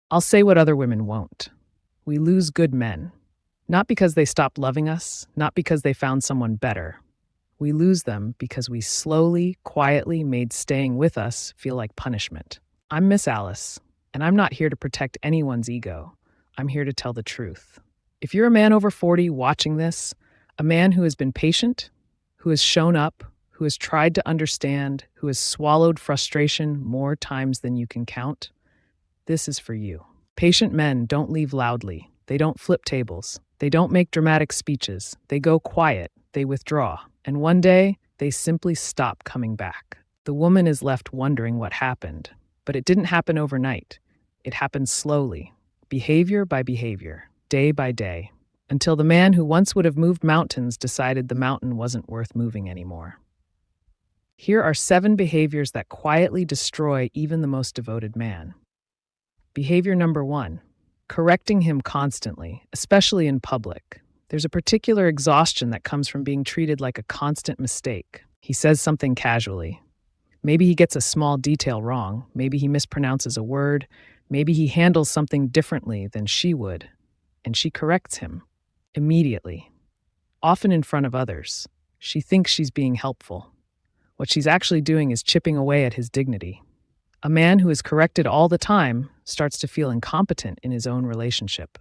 I'll say what other women won't. We lose good men. Not because they stopped loving us, not because they found someone better. We lose them because we slowly, quietly made staying with us feel like punishment. I'm Miss Alice, and I'm not here to protect anyone's ego. I'm here to tell the truth. If you're a man over 40 watching this, a man who has been patient, who has shown up, who has tried to understand, who has swallowed frustration more times than you can count, this is for you. Patient men don't leave loudly. They don't flip tables. They don't make dramatic speeches. They go quiet. They withdraw. And one day, they simply stop coming back. The woman is left wondering what happened. But it didn't happen overnight. It happened slowly, behavior by behavior, day by day, until the man who once would have moved mountains decided the mountain wasn't worth moving anymore. Here are 7 behaviors that quietly destroy even the most devoted man. Behavior number 1, correcting him constantly, especially in public. There's a particular exhaustion that comes from being treated like a constant mistake. He says something casually. Maybe he gets a small detail wrong. Maybe he mispronounces a word. Maybe he handles something differently than she would. And she corrects him immediately, often in front of others. She thinks she's being helpful. What she's actually doing is chipping away at his dignity. A man who is corrected all the time starts to feel incompetent in his own relationship.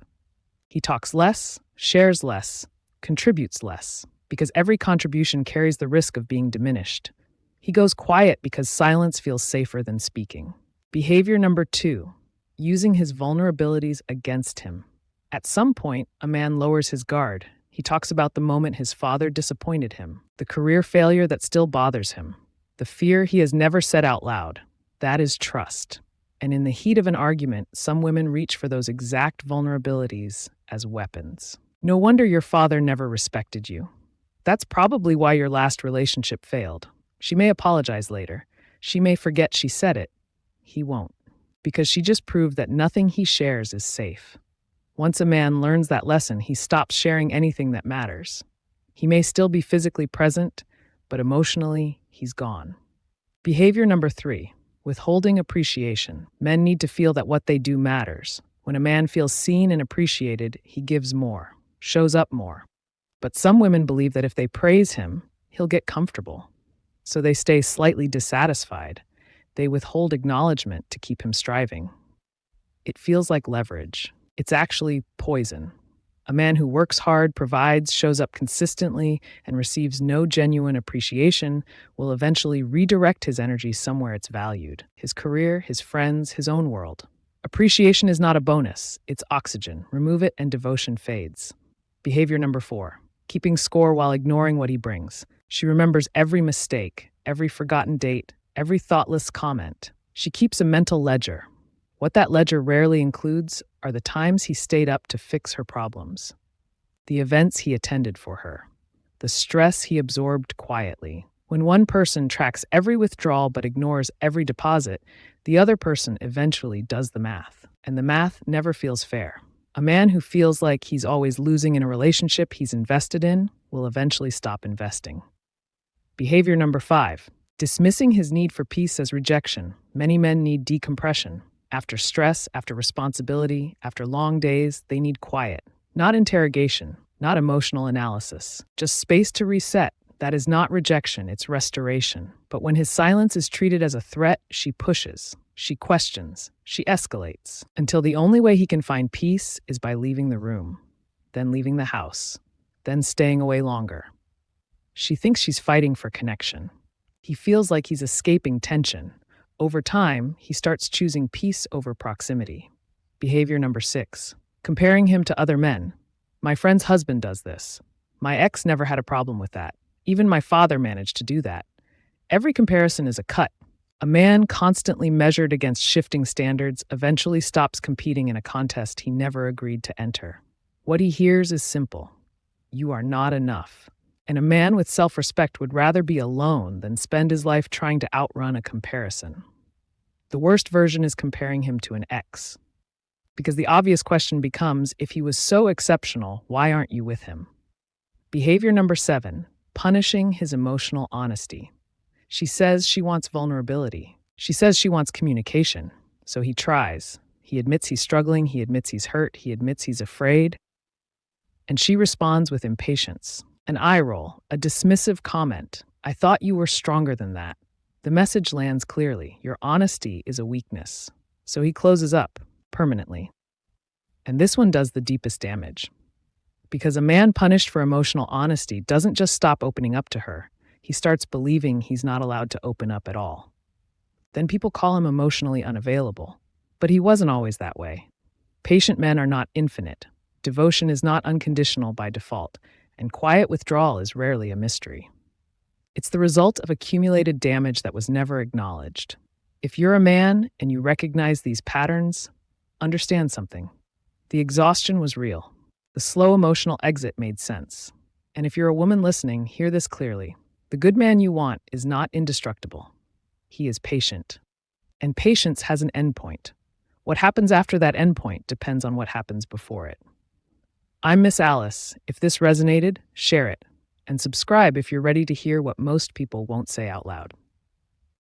He talks less, shares less, contributes less, because every contribution carries the risk of being diminished. He goes quiet because silence feels safer than speaking. Behavior number 2, using his vulnerabilities against him. At some point, a man lowers his guard. He talks about the moment his father disappointed him, the career failure that still bothers him, the fear he has never said out loud. That is trust. And in the heat of an argument, some women reach for those exact vulnerabilities as weapons. No wonder your father never respected you. That's probably why your last relationship failed. She may apologize later. She may forget she said it. He won't. Because she just proved that nothing he shares is safe. Once a man learns that lesson, he stops sharing anything that matters. He may still be physically present, but emotionally, he's gone. Behavior number 3, withholding appreciation. Men need to feel that what they do matters. When a man feels seen and appreciated, he gives more, shows up more. But some women believe that if they praise him, he'll get comfortable. So they stay slightly dissatisfied. They withhold acknowledgement to keep him striving. It feels like leverage. It's actually poison. A man who works hard, provides, shows up consistently, and receives no genuine appreciation will eventually redirect his energy somewhere it's valued. His career, his friends, his own world. Appreciation is not a bonus, it's oxygen. Remove it and devotion fades. Behavior number 4, keeping score while ignoring what he brings. She remembers every mistake, every forgotten date, every thoughtless comment. She keeps a mental ledger. What that ledger rarely includes are the times he stayed up to fix her problems, the events he attended for her, the stress he absorbed quietly. When one person tracks every withdrawal but ignores every deposit, the other person eventually does the math, and the math never feels fair. A man who feels like he's always losing in a relationship he's invested in will eventually stop investing. Behavior number 5, dismissing his need for peace as rejection. Many men need decompression. After stress, after responsibility, after long days, they need quiet. Not interrogation, not emotional analysis, just space to reset. That is not rejection, it's restoration. But when his silence is treated as a threat, she pushes, she questions, she escalates, until the only way he can find peace is by leaving the room, then leaving the house, then staying away longer. She thinks she's fighting for connection. He feels like he's escaping tension. Over time, he starts choosing peace over proximity. Behavior number 6, comparing him to other men. My friend's husband does this. My ex never had a problem with that. Even my father managed to do that. Every comparison is a cut. A man constantly measured against shifting standards eventually stops competing in a contest he never agreed to enter. What he hears is simple. You are not enough. And a man with self-respect would rather be alone than spend his life trying to outrun a comparison. The worst version is comparing him to an ex. Because the obvious question becomes, if he was so exceptional, why aren't you with him? Behavior number 7, punishing his emotional honesty. She says she wants vulnerability. She says she wants communication. So he tries. He admits he's struggling, he admits he's hurt, he admits he's afraid. And she responds with impatience, an eye roll, a dismissive comment. I thought you were stronger than that. The message lands clearly. Your honesty is a weakness. So he closes up permanently. And this one does the deepest damage. Because a man punished for emotional honesty doesn't just stop opening up to her. He starts believing he's not allowed to open up at all. Then people call him emotionally unavailable. But he wasn't always that way. Patient men are not infinite. Devotion is not unconditional by default, and quiet withdrawal is rarely a mystery. It's the result of accumulated damage that was never acknowledged. If you're a man and you recognize these patterns, understand something. The exhaustion was real. The slow emotional exit made sense. And if you're a woman listening, hear this clearly. The good man you want is not indestructible. He is patient. And patience has an endpoint. What happens after that endpoint depends on what happens before it. I'm Miss Alice. If this resonated, share it. And subscribe if you're ready to hear what most people won't say out loud.